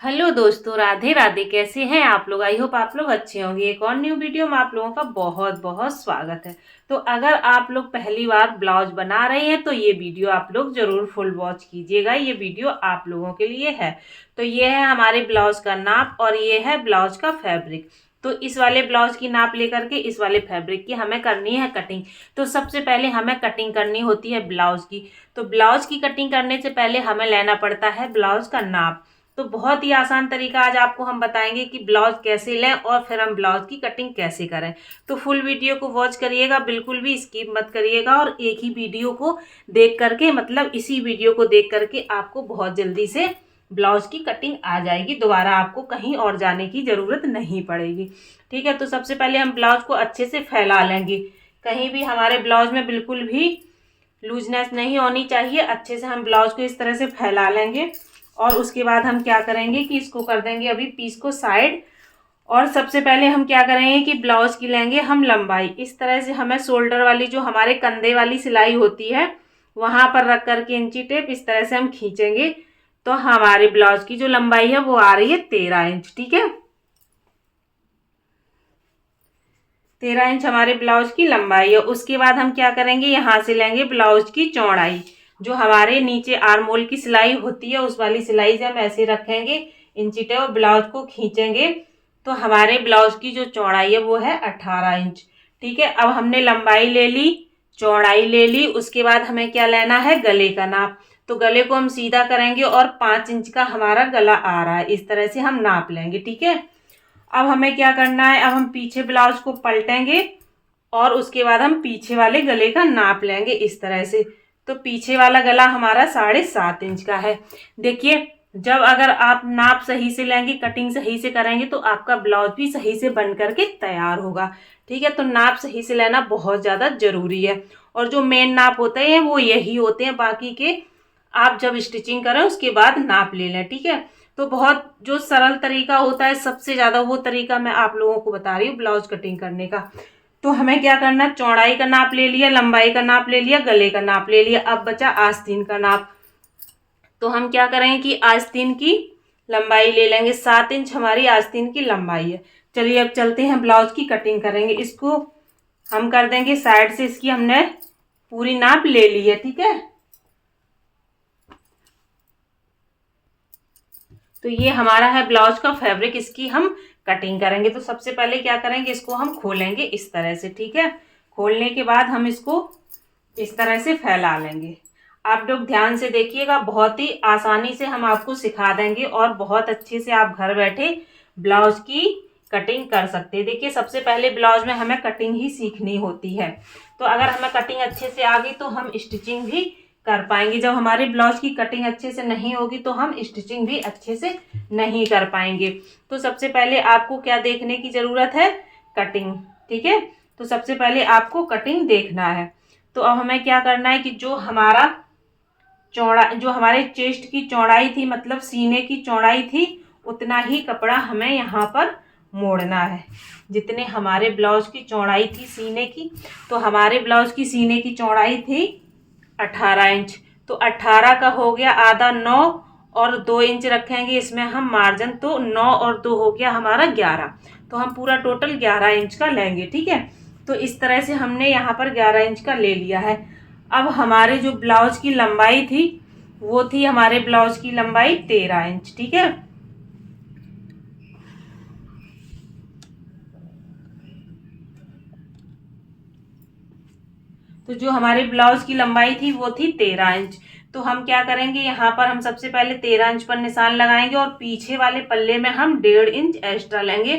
Hello दोस्तों, राधे राधे। कैसे हैं आप लोग? आई होप आप लोग अच्छे होंगे। एक और न्यू वीडियो में आप लोगों का बहुत बहुत स्वागत है। तो अगर आप लोग पहली बार ब्लाउज बना रहे हैं तो ये वीडियो आप लोग जरूर फुल वॉच कीजिएगा। ये वीडियो आप लोगों के लिए है। तो ये है हमारे ब्लाउज का नाप और ये है ब्लाउज का फैब्रिक। तो इस वाले ब्लाउज की नाप लेकर के इस वाले फैब्रिक की हमें करनी है कटिंग। तो सबसे पहले हमें कटिंग करनी होती है ब्लाउज की। तो ब्लाउज की कटिंग करने से पहले हमें लेना पड़ता है ब्लाउज का नाप। तो बहुत ही आसान तरीका आज आपको हम बताएंगे कि ब्लाउज कैसे लें और फिर हम ब्लाउज की कटिंग कैसे करें। तो फुल वीडियो को वॉच करिएगा, बिल्कुल भी स्किप मत करिएगा। और एक ही वीडियो को देख करके, मतलब इसी वीडियो को देख करके आपको बहुत जल्दी से ब्लाउज की कटिंग आ जाएगी। दोबारा आपको कहीं और जाने की जरूरत नहीं पड़ेगी। ठीक है, तो सबसे पहले हम ब्लाउज को अच्छे से फैला लेंगे। कहीं भी हमारे ब्लाउज में बिल्कुल भी लूजनेस नहीं होनी चाहिए। अच्छे से हम ब्लाउज को इस तरह से फैला लेंगे और उसके बाद हम क्या करेंगे कि इसको कर देंगे अभी पीस को साइड। और सबसे पहले हम क्या करेंगे कि ब्लाउज की लेंगे हम लंबाई। इस तरह से हमें शोल्डर वाली जो हमारे कंधे वाली सिलाई होती है वहां पर रख करके इंची टेप इस तरह से हम खींचेंगे। तो हमारे ब्लाउज की जो लंबाई है वो आ रही है 13 इंच। ठीक है, 13 इंच हमारे ब्लाउज की लंबाई है। उसके बाद हम क्या करेंगे, यहाँ से लेंगे ब्लाउज की चौड़ाई। जो हमारे नीचे आर्मोल की सिलाई होती है उस वाली सिलाई से हम ऐसे रखेंगे इंची टेप और ब्लाउज को खींचेंगे। तो हमारे ब्लाउज की जो चौड़ाई है वो है 18 इंच। ठीक है, अब हमने लंबाई ले ली, चौड़ाई ले ली। उसके बाद हमें क्या लेना है, गले का नाप। तो गले को हम सीधा करेंगे और 5 इंच का हमारा गला आ रहा है, इस तरह से हम नाप लेंगे। ठीक है, अब हमें क्या करना है, अब हम पीछे ब्लाउज को पलटेंगे और उसके बाद हम पीछे वाले गले का नाप लेंगे इस तरह से। तो पीछे वाला गला हमारा 7.5 इंच का है। देखिए, जब अगर आप नाप सही से लेंगे, कटिंग सही से करेंगे तो आपका ब्लाउज भी सही से बन करके तैयार होगा। ठीक है, तो नाप सही से लेना बहुत ज़्यादा जरूरी है। और जो मेन नाप होते हैं वो यही होते हैं, बाकी के आप जब स्टिचिंग करें उसके बाद नाप ले लें। ठीक है, तो बहुत जो सरल तरीका होता है सबसे ज्यादा वो तरीका मैं आप लोगों को बता रही हूँ ब्लाउज कटिंग करने का। तो हमें क्या करना है, चौड़ाई का नाप ले लिया, लंबाई का नाप ले लिया, गले का नाप ले लिया। अब बचा आस्तीन का नाप। तो हम क्या करेंगे कि आस्तीन की लंबाई ले लेंगे। 7 इंच हमारी आस्तीन की लंबाई है। चलिए अब चलते हैं ब्लाउज की कटिंग करेंगे। इसको हम कर देंगे साइड से, इसकी हमने पूरी नाप ले ली है। ठीक है, तो ये हमारा है ब्लाउज का फैब्रिक, इसकी हम कटिंग करेंगे। तो सबसे पहले क्या करेंगे, इसको हम खोलेंगे इस तरह से। ठीक है, खोलने के बाद हम इसको इस तरह से फैला लेंगे। आप लोग ध्यान से देखिएगा, बहुत ही आसानी से हम आपको सिखा देंगे और बहुत अच्छे से आप घर बैठे ब्लाउज की कटिंग कर सकते हैं। देखिए, सबसे पहले ब्लाउज में हमें कटिंग ही सीखनी होती है। तो अगर हमें कटिंग अच्छे से आ गई तो हम स्टिचिंग भी कर पाएंगे। जब हमारे ब्लाउज की कटिंग अच्छे से नहीं होगी तो हम स्टिचिंग भी अच्छे से नहीं कर पाएंगे। तो सबसे पहले आपको क्या देखने की जरूरत है, कटिंग। ठीक है, तो सबसे पहले आपको कटिंग देखना है। तो अब हमें क्या करना है कि जो हमारे चेस्ट की चौड़ाई थी, मतलब सीने की चौड़ाई थी, उतना ही कपड़ा हमें यहाँ पर मोड़ना है जितने हमारे ब्लाउज की चौड़ाई थी सीने की। तो हमारे ब्लाउज की सीने की चौड़ाई थी 18 इंच। तो 18 का हो गया आधा 9 और 2 इंच रखेंगे इसमें हम मार्जिन। तो 9 और 2 हो गया हमारा 11। तो हम पूरा टोटल 11 इंच का लेंगे। ठीक है, तो इस तरह से हमने यहाँ पर 11 इंच का ले लिया है। अब हमारे जो ब्लाउज की लंबाई थी वो थी हमारे ब्लाउज की लंबाई 13 इंच। ठीक है, तो जो हमारे ब्लाउज की लंबाई थी वो थी 13 इंच। तो हम क्या करेंगे, यहाँ पर हम सबसे पहले 13 इंच पर निशान लगाएंगे और पीछे वाले पल्ले में हम 1.5 इंच एक्स्ट्रा लेंगे।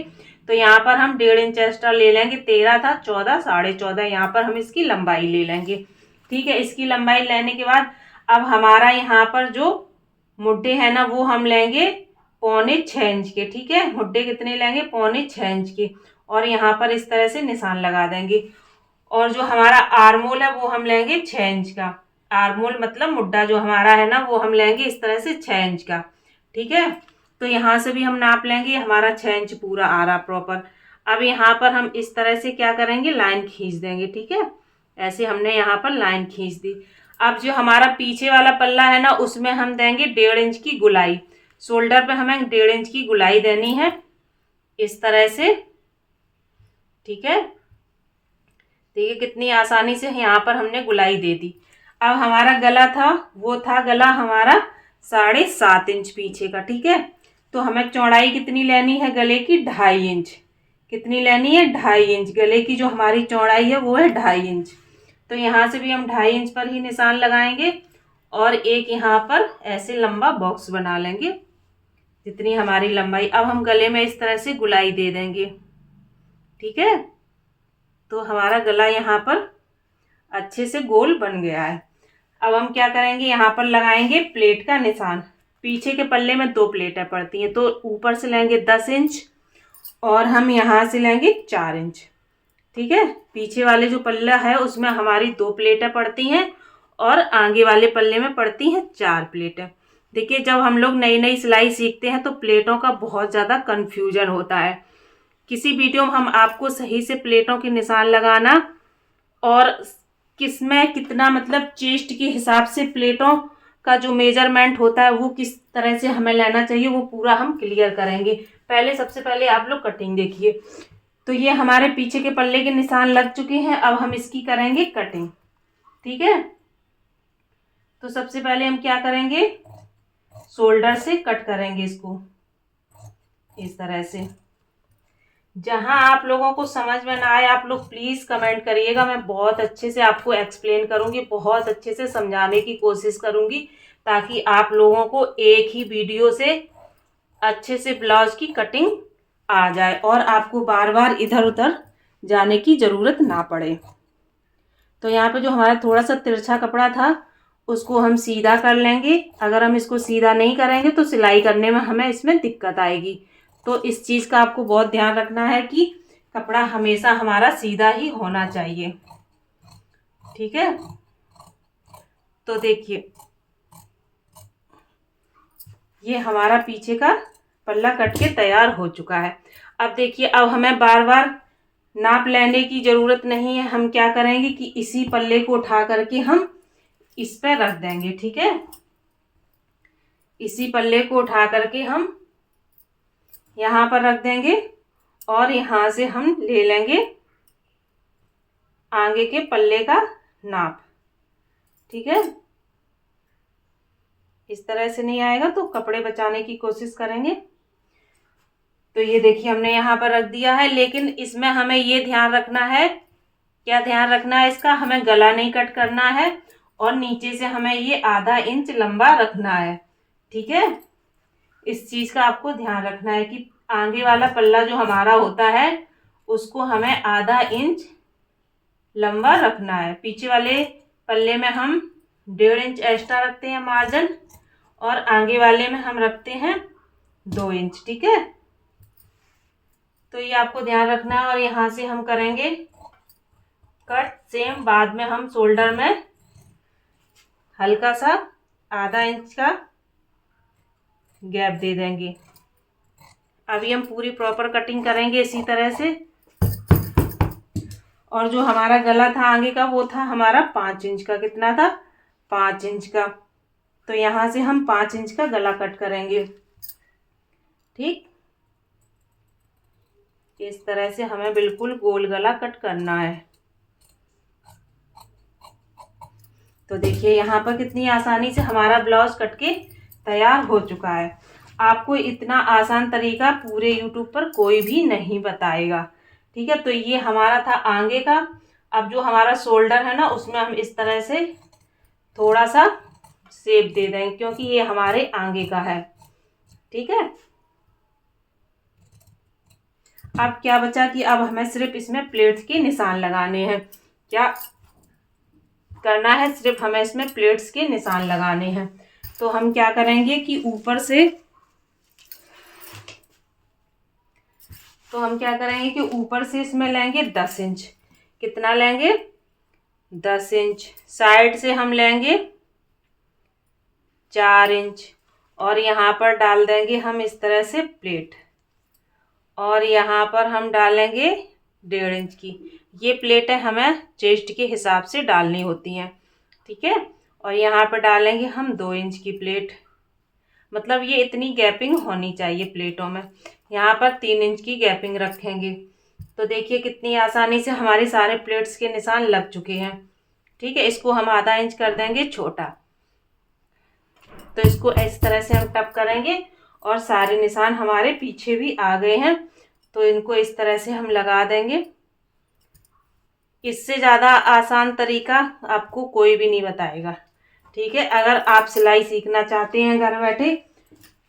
तो यहाँ पर हम 1.5 इंच एक्स्ट्रा ले लेंगे। 13 था, 14, 14.5 यहाँ पर हम इसकी लंबाई ले लेंगे। ठीक है, इसकी लंबाई लेने के बाद अब हमारा यहाँ पर जो मुड्ढे है ना वो हम लेंगे 6.25 इंच के। ठीक है, मुड्ढे कितने लेंगे, 6.25 इंच के। और यहाँ पर इस तरह से निशान लगा देंगे। और जो हमारा आर्मोल है वो हम लेंगे 6 इंच का। आर्मोल मतलब मुड्ढा जो हमारा है ना वो हम लेंगे इस तरह से 6 इंच का। ठीक है, तो यहाँ से भी हम नाप लेंगे, हमारा 6 इंच पूरा आ रहा प्रॉपर। अब यहाँ पर हम इस तरह से क्या करेंगे, लाइन खींच देंगे। ठीक है, ऐसे हमने यहाँ पर लाइन खींच दी। अब जो हमारा पीछे वाला पल्ला है ना उसमें हम देंगे 1.5 इंच की गुलाई। शोल्डर पे हमें 1.5 इंच की गुलाई देनी है इस तरह से। ठीक है, देखिए कितनी आसानी से यहाँ पर हमने गुलाई दे दी। अब हमारा गला था, वो था गला हमारा 7.5 इंच पीछे का। ठीक है, तो हमें चौड़ाई कितनी लेनी है गले की? 2.5 इंच। कितनी लेनी है? 2.5 इंच। गले की जो हमारी चौड़ाई है वो है 2.5 इंच। तो यहाँ से भी हम 2.5 इंच पर ही निशान लगाएंगे और एक यहाँ पर ऐसे लंबा बॉक्स बना लेंगे जितनी हमारी लंबाई। अब हम गले में इस तरह से गुलाई दे देंगे। ठीक है, तो हमारा गला यहाँ पर अच्छे से गोल बन गया है। अब हम क्या करेंगे, यहाँ पर लगाएंगे प्लेट का निशान। पीछे के पल्ले में 2 प्लेटें पड़ती हैं, तो ऊपर से लेंगे 10 इंच और हम यहाँ से लेंगे 4 इंच। ठीक है, पीछे वाले जो पल्ला है उसमें हमारी 2 प्लेटें पड़ती हैं और आगे वाले पल्ले में पड़ती हैं 4 प्लेटें। देखिए, जब हम लोग नई नई सिलाई सीखते हैं तो प्लेटों का बहुत ज़्यादा कन्फ्यूजन होता है। किसी वीडियो में हम आपको सही से प्लेटों के निशान लगाना और किसमें कितना मतलब चेस्ट के हिसाब से प्लेटों का जो मेजरमेंट होता है वो किस तरह से हमें लेना चाहिए वो पूरा हम क्लियर करेंगे। सबसे पहले आप लोग कटिंग देखिए। तो ये हमारे पीछे के पल्ले के निशान लग चुके हैं। अब हम इसकी करेंगे कटिंग। ठीक है, तो सबसे पहले हम क्या करेंगे, शोल्डर से कट करेंगे इसको इस तरह से। जहां आप लोगों को समझ में ना आए आप लोग प्लीज कमेंट करिएगा, मैं बहुत अच्छे से आपको एक्सप्लेन करूंगी, बहुत अच्छे से समझाने की कोशिश करूंगी ताकि आप लोगों को एक ही वीडियो से अच्छे से ब्लाउज की कटिंग आ जाए और आपको बार बार इधर उधर जाने की ज़रूरत ना पड़े। तो यहाँ पे जो हमारा थोड़ा सा तिरछा कपड़ा था उसको हम सीधा कर लेंगे। अगर हम इसको सीधा नहीं करेंगे तो सिलाई करने में हमें इसमें दिक्कत आएगी। तो इस चीज़ का आपको बहुत ध्यान रखना है कि कपड़ा हमेशा हमारा सीधा ही होना चाहिए। ठीक है, तो देखिए ये हमारा पीछे का पल्ला कट के तैयार हो चुका है। अब देखिए, अब हमें बार बार नाप लेने की ज़रूरत नहीं है। हम क्या करेंगे कि इसी पल्ले को उठा करके हम इस पर रख देंगे। ठीक है, इसी पल्ले को उठा करके हम यहाँ पर रख देंगे और यहाँ से हम ले लेंगे आगे के पल्ले का नाप। ठीक है, इस तरह से नहीं आएगा तो कपड़े बचाने की कोशिश करेंगे। तो ये देखिए हमने यहाँ पर रख दिया है, लेकिन इसमें हमें ये ध्यान रखना है, क्या ध्यान रखना है इसका, हमें गला नहीं कट करना है और नीचे से हमें ये आधा इंच लंबा रखना है। ठीक है, इस चीज़ का आपको ध्यान रखना है कि आगे वाला पल्ला जो हमारा होता है उसको हमें आधा इंच लंबा रखना है। पीछे वाले पल्ले में हम 1.5 इंच एक्स्ट्रा रखते हैं मार्जिन और आगे वाले में हम रखते हैं 2 इंच। ठीक है, तो ये आपको ध्यान रखना है और यहाँ से हम करेंगे कट सेम। बाद में हम शोल्डर में हल्का सा आधा इंच का गैप दे देंगे। अभी हम पूरी प्रॉपर कटिंग करेंगे इसी तरह से। और जो हमारा गला था आगे का वो था हमारा 5 इंच का। कितना था? 5 इंच का। तो यहाँ से हम 5 इंच का गला कट करेंगे। ठीक, इस तरह से हमें बिल्कुल गोल गला कट करना है। तो देखिए यहाँ पर कितनी आसानी से हमारा ब्लाउज कट के तैयार हो चुका है। आपको इतना आसान तरीका पूरे YouTube पर कोई भी नहीं बताएगा। ठीक है, तो ये हमारा था आगे का। अब जो हमारा शोल्डर है ना उसमें हम इस तरह से थोड़ा सा शेप दे देंगे क्योंकि ये हमारे आगे का है। ठीक है, अब क्या बचा कि अब हमें सिर्फ इसमें प्लेट्स के निशान लगाने हैं। क्या करना है? सिर्फ हमें इसमें प्लेट्स के निशान लगाने हैं। तो हम क्या करेंगे कि ऊपर से इसमें लेंगे 10 इंच। कितना लेंगे? 10 इंच। साइड से हम लेंगे 4 इंच और यहाँ पर डाल देंगे हम इस तरह से प्लेट और यहाँ पर हम डालेंगे 1.5 इंच की। ये प्लेटें हमें चेस्ट के हिसाब से डालनी होती हैं। ठीक है, और यहाँ पर डालेंगे हम 2 इंच की प्लेट। मतलब ये इतनी गैपिंग होनी चाहिए प्लेटों में। यहाँ पर 3 इंच की गैपिंग रखेंगे। तो देखिए कितनी आसानी से हमारे सारे प्लेट्स के निशान लग चुके हैं। ठीक है, इसको हम आधा इंच कर देंगे छोटा। तो इसको इस तरह से हम टप करेंगे और सारे निशान हमारे पीछे भी आ गए हैं। तो इनको इस तरह से हम लगा देंगे। इससे ज़्यादा आसान तरीका आपको कोई भी नहीं बताएगा। ठीक है, अगर आप सिलाई सीखना चाहते हैं घर बैठे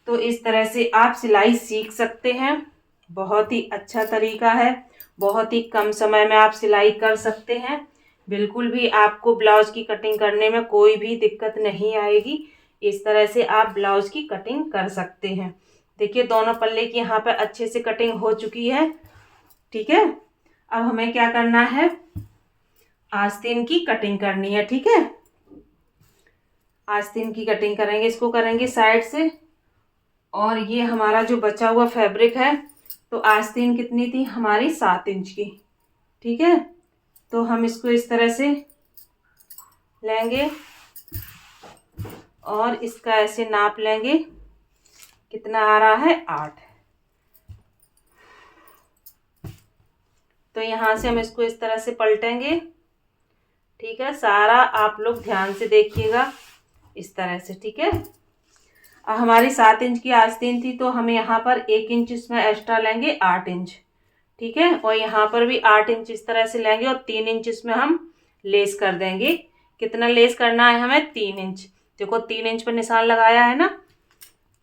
तो इस तरह से आप सिलाई सीख सकते हैं। बहुत ही अच्छा तरीका है, बहुत ही कम समय में आप सिलाई कर सकते हैं। बिल्कुल भी आपको ब्लाउज की कटिंग करने में कोई भी दिक्कत नहीं आएगी। इस तरह से आप ब्लाउज की कटिंग कर सकते हैं। देखिए दोनों पल्ले की यहाँ पे अच्छे से कटिंग हो चुकी है। ठीक है, अब हमें क्या करना है, आस्तीन की कटिंग करनी है। ठीक है, आस्तीन की कटिंग करेंगे, इसको करेंगे साइड से। और ये हमारा जो बचा हुआ फैब्रिक है, तो आस्तीन कितनी थी हमारी 7 इंच की। ठीक है, तो हम इसको इस तरह से लेंगे और इसका ऐसे नाप लेंगे। कितना आ रहा है, 8। तो यहाँ से हम इसको इस तरह से पलटेंगे। ठीक है, सारा आप लोग ध्यान से देखिएगा इस तरह से। ठीक है, अब हमारी 7 इंच की आस्तीन थी तो हम यहाँ पर 1 इंच इसमें एक्स्ट्रा लेंगे, 8 इंच। ठीक है, और यहाँ पर भी 8 इंच इस तरह से लेंगे और 3 इंच इसमें हम लेस कर देंगे। कितना लेस करना है हमें, 3 इंच। देखो 3 इंच पर निशान लगाया है ना।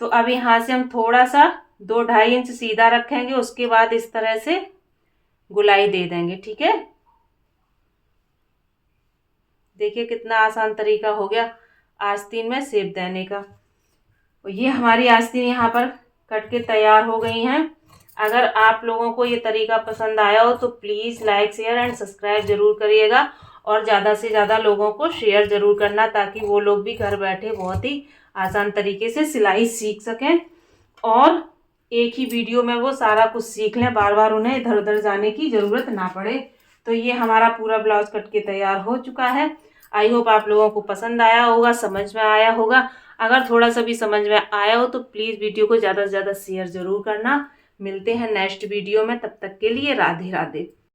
तो अब यहाँ से हम थोड़ा सा 2-2.5 इंच सीधा रखेंगे, उसके बाद इस तरह से गुलाई दे देंगे। ठीक है, देखिए कितना आसान तरीका हो गया आस्तीन में शेप देने का। और ये हमारी आस्तीन यहाँ पर कट के तैयार हो गई हैं। अगर आप लोगों को ये तरीका पसंद आया हो तो please like share and subscribe ज़रूर करिएगा और ज़्यादा से ज़्यादा लोगों को शेयर ज़रूर करना, ताकि वो लोग भी घर बैठे बहुत ही आसान तरीके से सिलाई सीख सकें और एक ही वीडियो में वो सारा कुछ सीख लें, बार बार उन्हें इधर उधर जाने की ज़रूरत ना पड़े। तो ये हमारा पूरा ब्लाउज कट के तैयार हो चुका है। आई होप आप लोगों को पसंद आया होगा, समझ में आया होगा। अगर थोड़ा सा भी समझ में आया हो तो प्लीज़ वीडियो को ज़्यादा से ज़्यादा शेयर ज़रूर करना। मिलते हैं नेक्स्ट वीडियो में, तब तक के लिए राधे राधे।